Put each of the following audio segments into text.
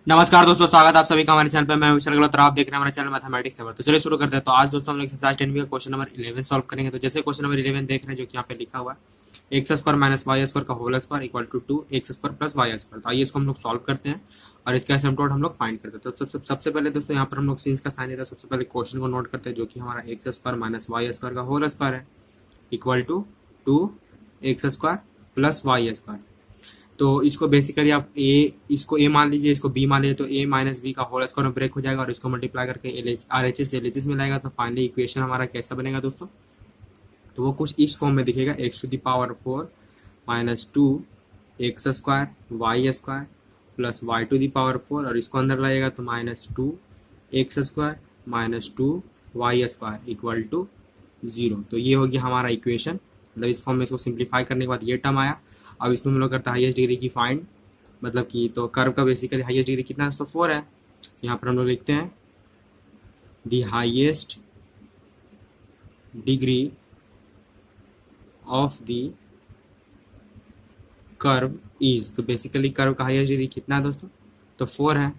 नमस्कार दोस्तों, स्वागत है आप सभी का हमारे चैनल पे। मैं विशाल गलत और आप देख रहे हैं हमारे चैनल मैथमेटिक्स लेवल। तो चलिए शुरू करते हैं। तो आज दोस्तों हम लोग एक्सरसाइज 10 का क्वेश्चन नंबर 11 सॉल्व करेंगे। तो जैसे क्वेश्चन नंबर 11 देख रहे हैं जो कि यहाँ पे लिखा हुआ है x square minus y square का whole square equal to 2x² plus y square. तो आइए इसको हम लोग सॉल्व करते हैं और इसका एसिम्पटोट हम लोग फाइंड करते हैं। तो सबसे पहले दोस्तों यहाँ पर हम लोग सीन्स का साइन देते हैं। सबसे पहले क्वेश्चन को नोट करते हैं जो कि हमारा x square minus y square का होल स्क्वायर है equal to 2x² plus y square. तो इसको बेसिकली आप इसको ए मान लीजिए, इसको बी मान लीजिए, तो ए माइनस बी का होल स्क्वायर में ब्रेक हो जाएगा और इसको मल्टीप्लाई करके RHS में लाएगा। तो फाइनली इक्वेशन हमारा कैसा बनेगा दोस्तों? तो वो कुछ इस फॉर्म में दिखेगा, x⁴ minus 2x² Y square plus y⁴ और इसको अंदर लाएगा तो -2x² minus 2y square equal to 0। तो ये हो गया हमारा इक्वेशन। मतलब इस फॉर्म में इसको सिंप्लीफाई करने के बाद ये टर्म आया। अब इसमें हम लोग करते हैं हाईएस्ट डिग्री की फाइंड, मतलब कि तो कर्व का बेसिकली हाईएस्ट डिग्री कितना है? तो 4 है। यहाँ पर हम लोग लिखते हैं the highest degree of the curve is. तो बेसिकली कर्व का हाईएस्ट डिग्री कितना है दोस्तों? तो 4 है।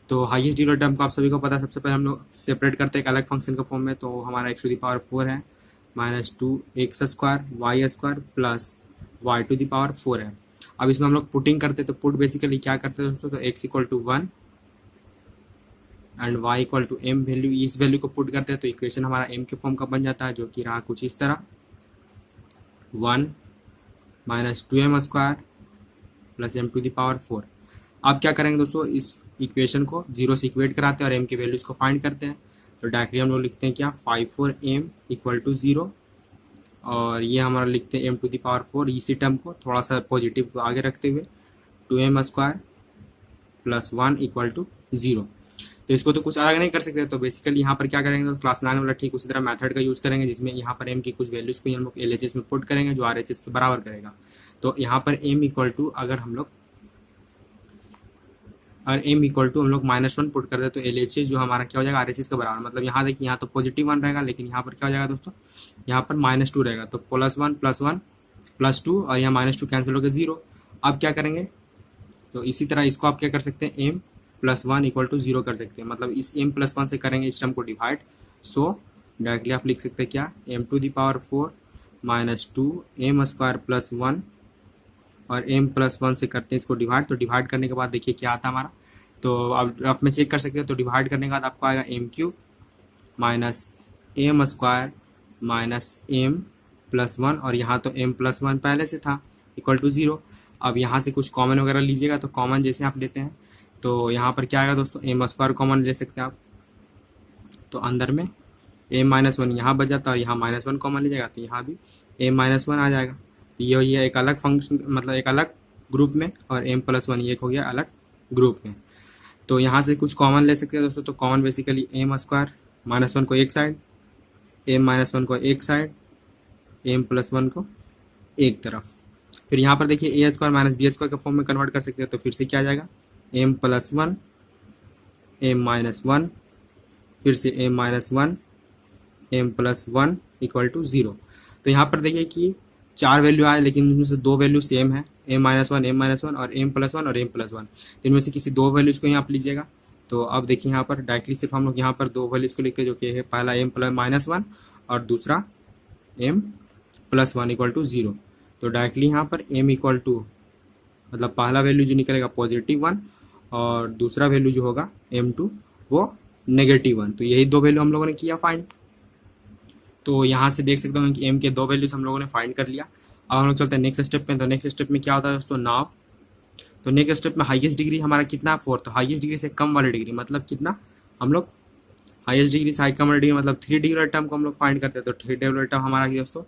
तो हाईएस्ट डिग्री टर्म को आप सभी को पता है। सबसे पहले हम लोग सेपरेट करते हैं एक अलग फंक्शन के फॉर्म में। तो हमारा x⁴ है minus 2x² Y square plus y⁴ है। अब इसमें हम लोग पुटिंग करते हैं। तो पुट बेसिकली क्या करते हैं दोस्तों? तो x=1 एंड y=m वैल्यू, इस वैल्यू को पुट करते हैं तो इक्वेशन हमारा m के फॉर्म का बन जाता है जो कि रहा कुछ इस तरह 1 माइनस 2m² प्लस m⁴। अब क्या करेंगे दोस्तों? इस इक्वेशन को 0 से इक्वेट कराते हैं और m की वैल्यूज को फाइंड करते हैं। तो डायरेक्टली हम लोग लिखते हैं क्या? 5/4m इक्वल टू 0 और ये हमारा लिखते हैं m⁴। इसी टर्म को थोड़ा सा पॉजिटिव को आगे रखते हुए 2m² प्लस 1 इक्वल टू 0। तो इसको तो कुछ अलग नहीं कर सकते। तो बेसिकली यहाँ पर क्या करेंगे? तो क्लास 9 वाला ठीक उसी तरह मेथड का यूज करेंगे जिसमें यहाँ पर m की कुछ वैल्यूज को हम लोग LHS में पुट करेंगे जो RHS के बराबर करेगा। तो यहाँ पर m इक्वल टू अगर हम लोग हम लोग -1 पुट कर दे तो LHS जो हमारा क्या हो जाएगा? RHS के बराबर। मतलब यहाँ देखिए, यहाँ तो पॉजिटिव 1 रहेगा लेकिन यहाँ पर क्या हो जाएगा दोस्तों? यहाँ पर -2 रहेगा। तो +1 + 1 + 2 और यहाँ -2 कैंसिल हो गया 0। अब क्या करेंगे? तो इसी तरह इसको आप क्या कर सकते हैं? m+1 इक्वल टू 0 कर सकते हैं। मतलब इस m+1 से करेंगे इस टर्म को डिवाइड। सो डायरेक्टली आप लिख सकते हैं क्या? m⁴ माइनस 2m² प्लस 1 और m+1 से करते हैं इसको डिवाइड। तो डिवाइड करने के बाद देखिए क्या आता है हमारा। तो आप में चेक कर सकते हैं। तो डिवाइड करने के बाद आपको आएगा m³ minus m² minus m+1 और यहाँ तो m+1 पहले से था इक्वल टू 0। अब यहाँ से कुछ कॉमन वगैरह लीजिएगा। तो कॉमन जैसे आप लेते हैं तो यहाँ पर क्या आएगा दोस्तों? m² कॉमन ले सकते हैं आप। तो अंदर में m-1 यहाँ बच जाता है और यहाँ -1 कॉमन लीजिएगा तो यहाँ भी m-1 आ जाएगा। ये एक अलग फंक्शन, मतलब एक अलग ग्रुप में, और m+1 ये एक हो गया अलग ग्रुप में। तो यहाँ से कुछ कॉमन ले सकते हैं दोस्तों। तो कॉमन बेसिकली m² -1 को एक साइड, m-1 को एक साइड, m+1 को एक तरफ। फिर यहाँ पर देखिए a² माइनस b² के फॉर्म में कन्वर्ट कर सकते हैं। तो फिर से क्या आ जाएगा? m+1 m-1 फिर से m-1 m+1 इक्वल टू 0। तो यहाँ पर देखिए कि 4 वैल्यू आए लेकिन उनमें से 2 वैल्यू सेम है, m-1 m-1 और m+1 और m+1। तो इनमें से किसी 2 वैल्यूज को यहाँ आप लीजिएगा। तो अब देखिए यहाँ पर डायरेक्टली सिर्फ हम लोग यहाँ पर 2 वैल्यूज को लिखते हैं जो कि है पहला m+1 और दूसरा m+1 इक्वल टू 0। तो डायरेक्टली यहाँ पर m इक्वल टू, मतलब पहला वैल्यू जो निकलेगा +1 और दूसरा वैल्यू जो होगा m2 वो -1। तो यही 2 वैल्यू हम लोगों ने किया फाइंड। तो यहाँ से देख सकते हो कि m के 2 वैल्यूज हम लोगों ने फाइंड कर लिया। अब हम लोग चलते हैं नेक्स्ट स्टेप में। तो नेक्स्ट स्टेप में क्या होता है दोस्तों? नाउ तो नेक्स्ट स्टेप में हाईएस्ट डिग्री हमारा कितना? 4। तो हाईएस्ट डिग्री से कम वाली डिग्री मतलब कितना? हम लोग हाईएस्ट डिग्री से कम वाली डिग्री मतलब 3 डिग्री वाले टर्म को हम लोग फाइंड करते हैं। तो 3 डिग्री वाला टर्म हमारा दोस्तों,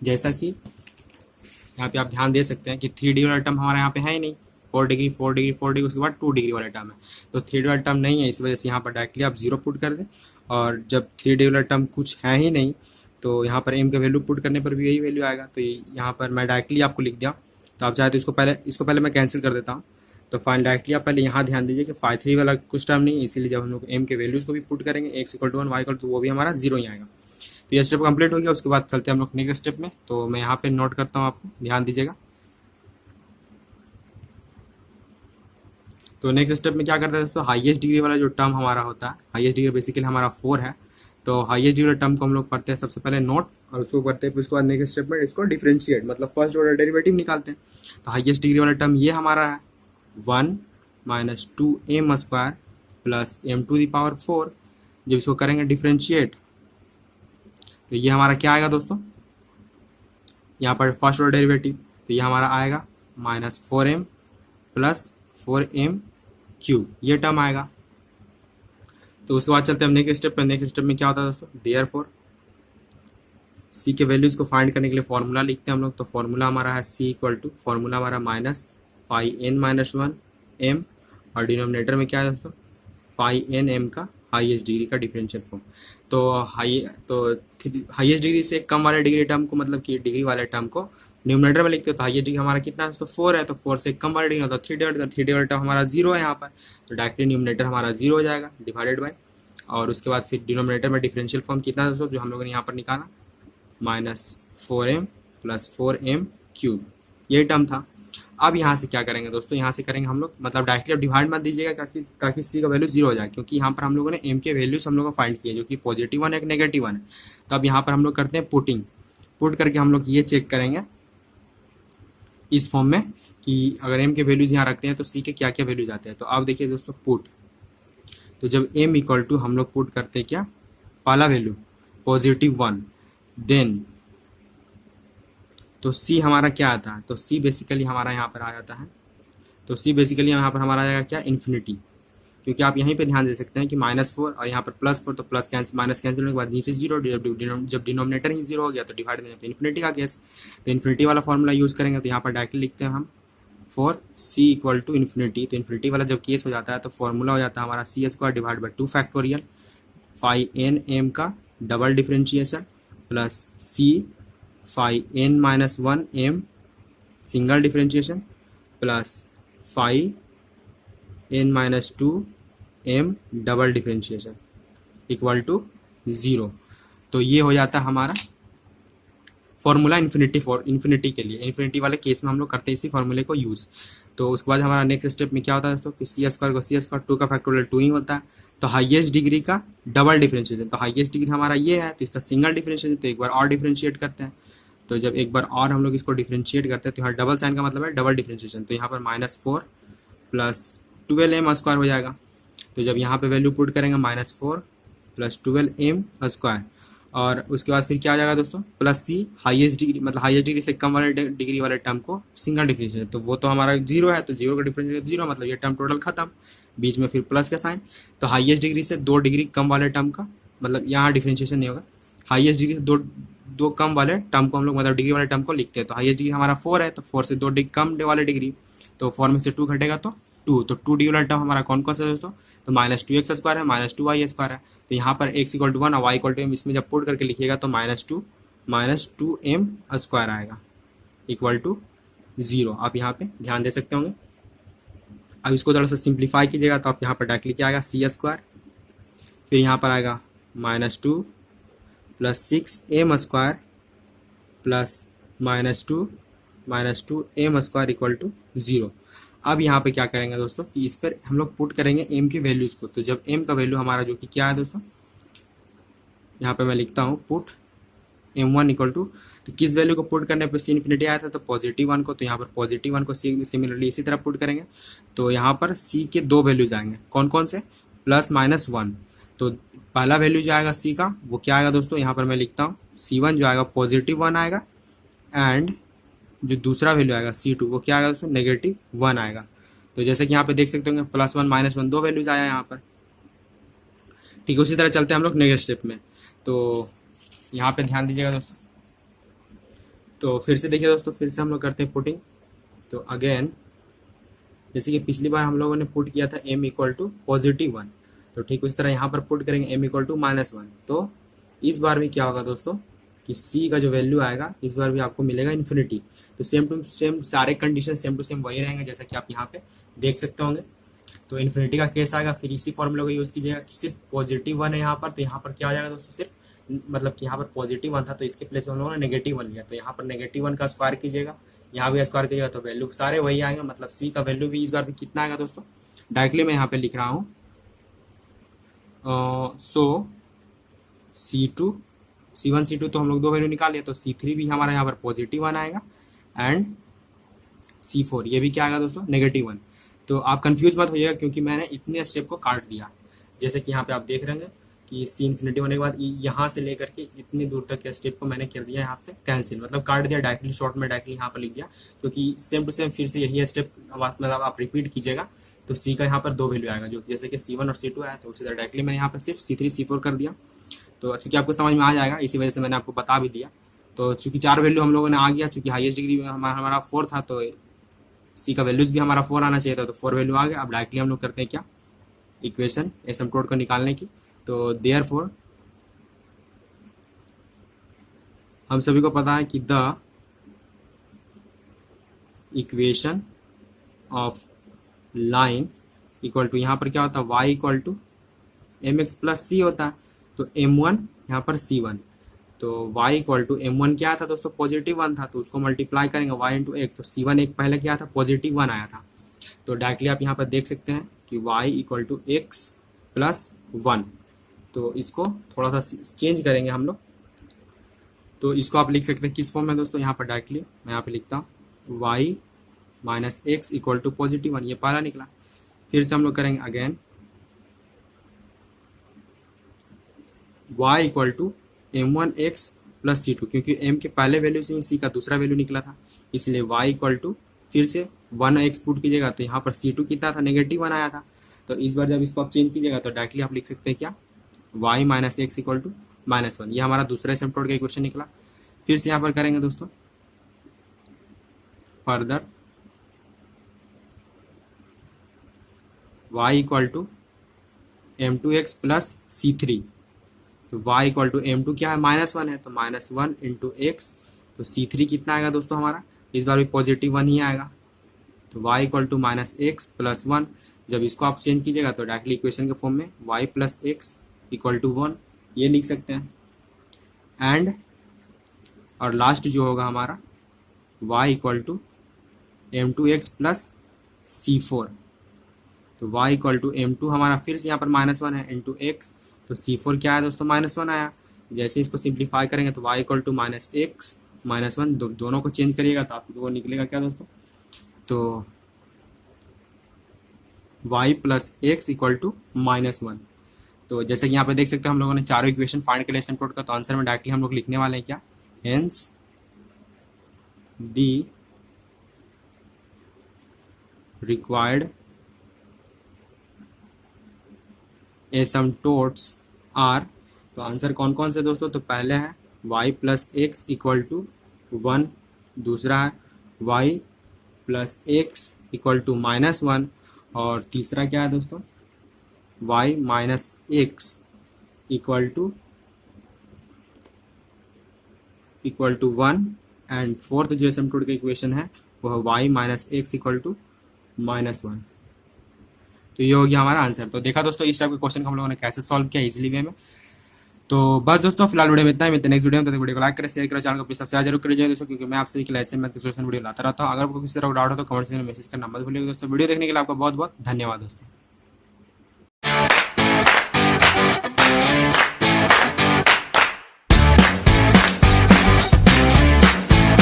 जैसा कि यहाँ पे आप ध्यान दे सकते हैं कि 3 डिग्री वाला टर्म हमारे यहाँ पे है ही नहीं। 4 डिग्री 4 डिग्री 4 डिग्री उसके बाद 2 डिग्री वाला टर्म है। तो 3 डिग्री वाला टर्म नहीं है, इस वजह से यहाँ पर डायरेक्टली आप 0 पुट कर दें। और जब 3 डिग्री वाला टर्म कुछ है ही नहीं तो यहाँ पर m का वैल्यू पुट करने पर भी यही वैल्यू आएगा। तो यहाँ पर मैं डायरेक्टली आपको लिख दिया। तो आप चाहे तो इसको पहले मैं कैंसिल कर देता हूँ। तो फाइन डायरेक्टली आप पहले यहाँ ध्यान दीजिए कि 5/3 वाला कुछ टर्म नहीं है, इसीलिए जब हम लोग m के वैल्यूज को भी पुट करेंगे x=1 y=2 वो भी हमारा 0 ही आएगा। तो ये स्टेप कंप्लीट हो गया। उसके बाद चलते हैं हम लोग नेक्स्ट स्टेप में। तो मैं यहाँ पे नोट करता हूँ, आपको ध्यान दीजिएगा। तो नेक्स्ट स्टेप में क्या करते हैं दोस्तों, हाईएस्ट डिग्री वाला जो टर्म हमारा होता है, हाईएस्ट डिग्री बेसिकली हमारा 4 है, तो हाईएस्ट डिग्री वाला टर्म को हम लोग पढ़ते हैं सबसे पहले नोट, और उसको करते हैं, फिर उसके बाद नेक्स्ट स्टेप में इसको डिफरेंशिएट, मतलब फर्स्ट ऑर्डर डेरिवेटिव निकालते हैं। तो हाईएस्ट डिग्री वाला टर्म ये हमारा है 1 minus 2m square plus m⁴। जब इसको करेंगे डिफरेंशिएट तो ये हमारा क्या आएगा दोस्तों, यहाँ पर फर्स्ट ऑर्डर डेरिवेटिव, तो ये हमारा आएगा -4m प्लस 4m⁴, ये टर्म आएगा। तो उसके बाद चलते हैं हम नेक्स्ट स्टेप पे। नेक्स्ट स्टेप में क्या होता है दोस्तों, देयरफॉर c के वैल्यूज को फाइंड करने के लिए फॉर्मूला लिखते हैं हम लोग। तो फॉर्मूला हमारा है c इक्वल टू, फॉर्मूला हमारा -φn-1m, और डिनोमिनेटर में क्या है दोस्तों, φnm का हाईएस्ट डिग्री का डिफरेंशियल फॉर्म। तो हाईएस्ट डिग्री से कम वाले डिग्री टर्म को, मतलब कि डिग्री वाले टर्म को न्यूमरेटर में लिखते हो, तो हाईएस्ट डिग्री हमारा कितना है तो 4 है, तो 4 से कम वाला डिग्री होता है 3 डिवाइड टर्म हमारा 0 है यहाँ पर, तो डायरेक्टली न्यूमरेटर हमारा 0 हो जाएगा डिवाइडेड बाय, और उसके बाद फिर डिनोमिनेटर में डिफरेंशियल फॉर्म कितना है दोस्तों जो हम लोगों ने यहाँ पर निकाला, -4m प्लस 4m⁵, ये टर्म था। अब यहाँ से क्या करेंगे दोस्तों, यहाँ से करेंगे हम लोग, मतलब डायरेक्टली अब डिवाइड मत दीजिएगा ताकि सी का वैल्यू 0 हो जाए, क्योंकि यहाँ पर हम लोगों ने m के वैल्यूज हम लोग को फाइंड किए जो कि +1 है, एक -1 है। तो अब यहाँ पर हम लोग करते हैं पुट करके हम लोग ये चेक करेंगे इस फॉर्म में कि अगर m के वैल्यूज यहाँ रखते हैं तो c के क्या क्या वैल्यूज आते हैं। तो आप देखिए दोस्तों पुट, तो जब m इक्वल टू हम लोग पुट करते हैं क्या, पहला वैल्यू +1, देन तो c हमारा क्या आता है, तो c बेसिकली हमारा यहाँ पर आ जाता है, तो c बेसिकली यहाँ पर हमारा आ जाएगा क्या, इन्फिनिटी, क्योंकि आप यहीं पे ध्यान दे सकते हैं कि -4 और यहाँ पर +4, तो प्लस कैंसिल माइनस कैंसिल होने के बाद नीचे 0, जब डिनोमिनेटर ही 0 हो गया तो डिवाइड में इन्फिनिटी का केस, तो इन्फिनिटी वाला फॉर्मूला यूज़ करेंगे। तो यहाँ पर डायरेक्टली लिखते हैं हम for c equal to infinity, तो इन्फिनिटी वाला जब केस हो जाता है तो फॉर्मूला हो जाता है हमारा c² divide by 2 factorial φnm का double differentiation plus c φn-1m single differentiation plus φn-2m double differentiation equal to 0। तो ये हो जाता है हमारा फॉर्मूला इन्फिनिटी के लिए, इन्फिनिटी वाले केस में हम लोग करते हैं इसी फॉर्मूले को यूज़। तो उसके बाद हमारा नेक्स्ट स्टेप में क्या होता है दोस्तों कि c² को c² 2 का फैक्टोरियल 2 ही होता है, तो हाईएस्ट डिग्री का डबल डिफरेंशिएशन, तो हाईएस्ट डिग्री हमारा ये है तो इसका सिंगल डिफरेंशिएशन, तो एक बार और डिफरेंशिएट करते हैं। तो जब एक बार और हम लोग इसको डिफरेंशिएट करते हैं तो यहाँ डबल साइन का मतलब है डबल डिफरेंशिएशन, तो यहाँ पर -4 प्लस 12m² हो जाएगा। तो जब यहाँ पे वैल्यू पुट करेंगे -4 प्लस 12m², और उसके बाद फिर क्या आ जाएगा दोस्तों प्लस c हाईएस्ट डिग्री, मतलब हाईएस्ट डिग्री से कम वाले डिग्री वाले टर्म को सिंगल डिफरेंशिएशन, तो वो तो हमारा 0 है, तो 0 का डिफरेंशिएशन 0, मतलब ये टर्म टोटल खत्म, बीच में फिर प्लस का साइन। तो हाईएस्ट डिग्री से 2 डिग्री कम वाले टर्म का, मतलब यहाँ डिफरेंशिएशन नहीं होगा, हाईएस्ट डिग्री से दो कम वाले टर्म को हम लोग, मतलब डिग्री वाले टर्म को लिखते हैं। तो हाईएस्ट डिग्री हमारा 4 है, तो 4 से 2 डिग्री कम वाले डिग्री, तो 4 में से 2 घटेगा तो 2, तो 2 डिग्री वाला टर्म हमारा कौन कौन सा दोस्तों, तो -2x² है, -2y² है। तो यहाँ पर x = 1 और y = m, इसमें जब पुट करके लिखिएगा तो -2m² आएगा इक्वल टू 0। आप यहाँ पे ध्यान दे सकते होंगे। अब इसको थोड़ा सा सिंप्लीफाई कीजिएगा तो आप यहाँ पर डायरेक्टली क्या आएगा c², फिर यहाँ पर आएगा -2 plus 6m² plus -2m² equal to 0। अब यहाँ पे क्या करेंगे दोस्तों कि इस पर हम लोग पुट करेंगे m की वैल्यूज़ को। तो जब m का वैल्यू हमारा जो कि क्या है दोस्तों, यहाँ पे मैं लिखता हूँ पुट m1 इक्वल टू, तो किस वैल्यू को पुट करने पर c इन्फिनिटी आया था, तो +1 को, तो यहाँ पर +1 को c सिमिलरली इसी तरह पुट करेंगे। तो यहाँ पर c के 2 वैल्यूज आएंगे, कौन कौन से, +-1। तो पहला वैल्यू जो आएगा c का वो क्या आएगा दोस्तों, यहाँ पर मैं लिखता हूँ c1 जो आएगा +1 आएगा, एंड जो दूसरा वैल्यू आएगा c2 वो क्या आएगा दोस्तों, -1 आएगा। तो जैसे कि यहाँ पे देख सकते होंगे +1 -1 2 वैल्यूज आया यहाँ पर, ठीक है। उसी तरह चलते हैं हम लोग नेक्स्ट स्टेप में। तो यहाँ पे ध्यान दीजिएगा दोस्तों, तो फिर से देखिए दोस्तों, फिर से हम लोग करते हैं पुटिंग। तो अगेन जैसे कि पिछली बार हम लोगों ने पुट किया था m इक्वल टू +1, तो ठीक उसी तरह यहाँ पर पुट करेंगे m इक्वल टू -1। तो इस बार भी क्या होगा दोस्तों कि c का जो वैल्यू आएगा इस बार भी आपको मिलेगा इन्फिनिटी। तो सेम टू सेम सारे कंडीशन सेम टू सेम वही रहेंगे जैसा कि आप यहाँ पे देख सकते होंगे। तो इन्फिनिटी का केस आएगा, फिर इसी फॉर्मूला को यूज़ कीजिएगा कि सिर्फ +1 है यहाँ पर, तो यहाँ पर क्या हो जाएगा दोस्तों, सिर्फ मतलब कि यहाँ पर +1 था तो इसके प्लेस में हम लोगों ने -1 लिया, तो यहाँ पर -1 का स्क्वायर कीजिएगा, यहाँ भी स्क्वायर कीजिएगा तो वैल्यू सारे वही आएंगे, मतलब c का वैल्यू भी इस बार भी कितना आएगा दोस्तों, डायरेक्टली मैं यहाँ पे लिख रहा हूँ सो C2 C1 C2 तो हम लोग दो वैल्यू निकाल लिया, तो C3 भी हमारा यहाँ पर +1 आएगा एंड C4 ये भी क्या आएगा दोस्तों, -1। तो आप कंफ्यूज मत होइएगा क्योंकि मैंने इतने स्टेप को काट दिया। जैसे कि यहाँ पे आप देख रहे हैं कि C इन्फिनिटी होने के बाद यहाँ से लेकर के इतनी दूर तक के स्टेप को मैंने कर दिया यहाँ से कैंसिल, मतलब काट दिया डायरेक्टली, शॉर्ट में डायरेक्टली यहाँ पर लिख दिया, क्योंकि सेम टू सेम फिर से यही स्टेप मतलब आप रिपीट कीजिएगा तो C का यहाँ पर दो वैल्यू आएगा, जो जैसे कि C1 और C2 आया, तो उसी तरह डायरेक्टली मैंने यहाँ पर सिर्फ C3 C4 कर दिया। तो चूंकि आपको समझ में आ जाएगा इसी वजह से मैंने आपको बता भी दिया। तो चूंकि 4 वैल्यू हम लोगों ने आ गया, चूंकि हाईएस्ट डिग्री में हमारा 4 था, तो C का वैल्यूज भी हमारा 4 आना चाहिए था, तो 4 वैल्यू आ गया। अब डायरेक्टली हम लोग करते हैं क्या, इक्वेशन एसिम्प्टोट को निकालने की। तो देयरफॉर हम सभी को पता है कि the equation of line equal to, यहाँ पर क्या होता है, y equal to mx plus c होता है, तो m1 यहाँ पर c1, तो y इक्वल टू m1 क्या था दोस्तों, +1 था, तो उसको मल्टीप्लाई करेंगे y इंटू 1, तो c1 एक पहले क्या था, +1 आया था। तो डायरेक्टली आप यहाँ पर देख सकते हैं कि y equal to x plus 1, तो इसको थोड़ा सा चेंज करेंगे हम लोग। तो इसको आप लिख सकते हैं किस फॉर्म में दोस्तों, यहाँ पर डायरेक्टली मैं यहाँ पे लिखता हूँ y minus x equal to +1, ये पहला निकला। फिर से हम लोग करेंगे again y equal to m1x plus c2, क्योंकि m के पहले वैल्यू से ही c का दूसरा वैल्यू निकला था, इसलिए y इक्वल टू फिर से 1x पुट कीजिएगा, तो यहाँ पर c2 कितना था, -1 आया था। तो इस बार जब इसको आप चेंज कीजिएगा तो डायरेक्टली आप लिख सकते हैं क्या, y minus x equal to -1, ये हमारा दूसरा एसिम्प्टोट का इक्वेशन निकला। फिर से यहाँ पर करेंगे दोस्तों further y equal to m2x plus c3, तो y इक्वल टू m2 क्या है, -1 है, तो -1 इंटू एक्स, तो c3 कितना आएगा दोस्तों हमारा, इस बार भी +1 ही आएगा, तो y equal to -x plus 1। जब इसको आप चेंज कीजिएगा तो डायरेक्टली इक्वेशन के फॉर्म में y plus x equal to 1 ये लिख सकते हैं। एंड और लास्ट जो होगा हमारा y equal to m2x plus c4, तो y इक्वल टू m2 हमारा फिर से यहाँ पर -1 है इंटू एक्स, तो c4 क्या है दोस्तों, -1 आया। जैसे इसको सिंप्लीफाई करेंगे तो y इक्वल टू -x -1 दोनों को चेंज करिएगा तो आपको निकलेगा क्या दोस्तों, तो y plus x equal to -1। तो जैसे कि यहाँ पे देख सकते हैं हम लोगों ने चारों इक्वेशन फाइंड कर लिया एसिम्प्टोट का, तो आंसर में डायरेक्टली हम लोग लिखने वाले हैं क्या, hence the required asymptotes are, तो आंसर कौन कौन से दोस्तों, तो पहले है y plus x equal to 1, दूसरा है y plus x equal to -1, और तीसरा क्या है दोस्तों, y minus x equal to 1, and fourth जो एसिम्प्टोट का इक्वेशन है वो है y minus x equal to -1। तो ये हो गया हमारा आंसर। तो देखा दोस्तों इस टाइप के क्वेश्चन को हम लोगों ने कैसे सॉल्व किया इजीली वे में। तो बस दोस्तों फिलहाल वीडियो में इतना ही, मिलते हैं नेक्स्ट वीडियो में। तो वीडियो को लाइक करें, शेयर करें, चैनल को प्लीज सब्सक्राइब जरूर करिए दोस्तों, क्योंकि मैं आपसे ऐसे मैथ सोल्यूशन वीडियो लाता रहता हूँ। अगर आपको किसी तरह डाउट हो तो कमेंट सेक्शन में मैसेज करना मत भूलिएगा दोस्तों। वीडियो देखने के लिए आपका बहुत बहुत धन्यवाद दोस्तों।